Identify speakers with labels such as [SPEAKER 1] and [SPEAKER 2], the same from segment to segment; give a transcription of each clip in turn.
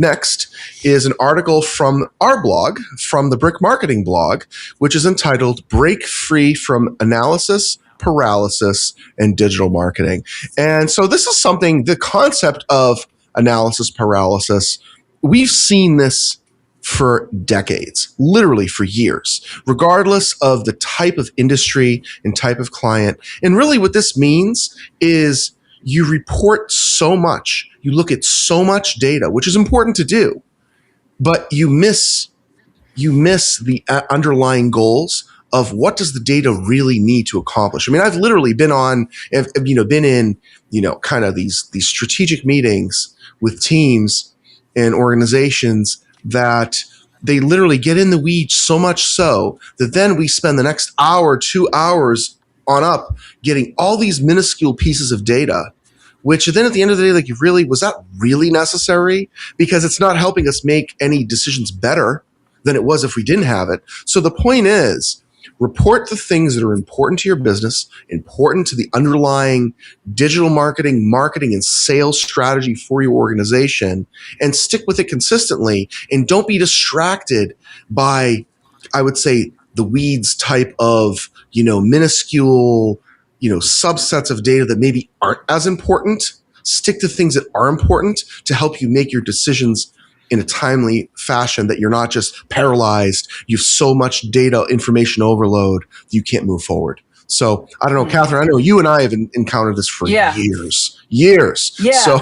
[SPEAKER 1] Next is an article from our blog, from the Brick Marketing blog, which is entitled Break Free from Analysis, Paralysis, and Digital Marketing. And so this is something, the concept of analysis paralysis, we've seen this for decades, literally for years, regardless of the type of industry and type of client. And really what this means is you report so much, you look at so much data, which is important to do, but you miss the underlying goals of what does the data really need to accomplish. I mean, I've literally been in, kind of these strategic meetings with teams and organizations that they literally get in the weeds so much so that then we spend the next hour, 2 hours on up getting all these minuscule pieces of data, which then at the end of the day, like, was that really necessary? Because it's not helping us make any decisions better than it was if we didn't have it. So the point is, report the things that are important to your business, important to the underlying digital marketing, and sales strategy for your organization, and stick with it consistently. And don't be distracted by, I would say, the weeds type of, minuscule, subsets of data that maybe aren't as important. Stick to things that are important to help you make your decisions in a timely fashion, that you're not just paralyzed. You have so much data information overload that you can't move forward. So I don't know, Catherine, I know you and I have encountered this for years. Yeah. So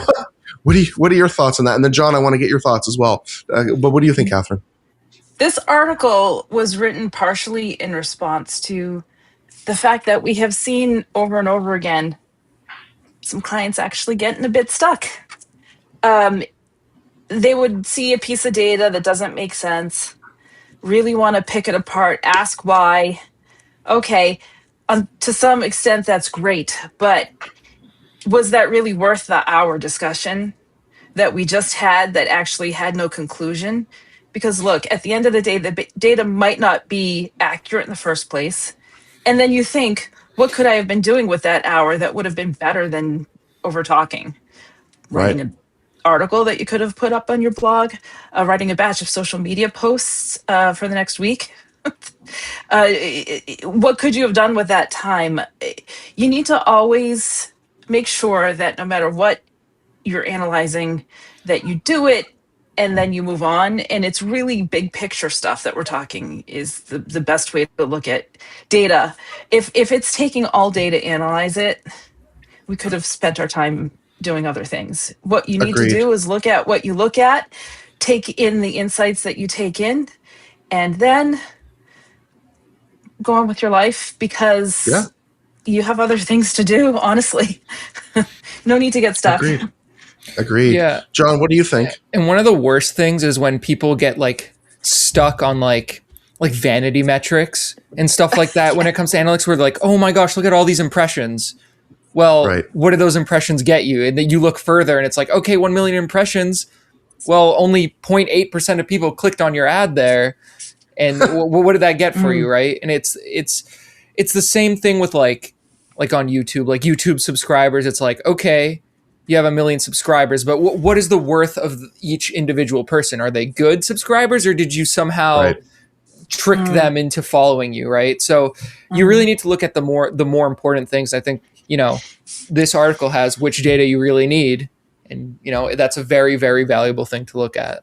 [SPEAKER 1] what are your thoughts on that? And then John, I want to get your thoughts as well. But what do you think, Catherine?
[SPEAKER 2] This article was written partially in response to the fact that we have seen over and over again some clients actually getting a bit stuck. They would see a piece of data that doesn't make sense, really want to pick it apart, ask why. Okay, to some extent that's great, but was that really worth the hour discussion that we just had that actually had no conclusion? Because look, at the end of the day, the data might not be accurate in the first place. And then you think, what could I have been doing with that hour that would have been better than over talking? Writing an article that you could have put up on your blog, writing a batch of social media posts for the next week. What could you have done with that time? You need to always make sure that no matter what you're analyzing, that you do it and then you move on. And it's really big picture stuff that we're talking is the best way to look at data. If it's taking all day to analyze it, we could have spent our time doing other things. What you need to do is look at what you look at, take in the insights that you take in, and then go on with your life, because you have other things to do, honestly. No need to get stuck.
[SPEAKER 1] Agreed. Yeah. John, what do you think?
[SPEAKER 3] And one of the worst things is when people get stuck on like vanity metrics and stuff like that when it comes to analytics, where they're like, oh my gosh, look at all these impressions. Well, what do those impressions get you? And then you look further and it's like, okay, 1 million impressions. Well, only 0.8% of people clicked on your ad there. And what did that get for you, right? And it's the same thing with like on YouTube, like YouTube subscribers. It's like, okay, you have 1 million subscribers, but what is the worth of each individual person? Are they good subscribers, or did you somehow trick them into following you, right? So you really need to look at the more important things. I think, this article has which data you really need. And, that's a very, very valuable thing to look at.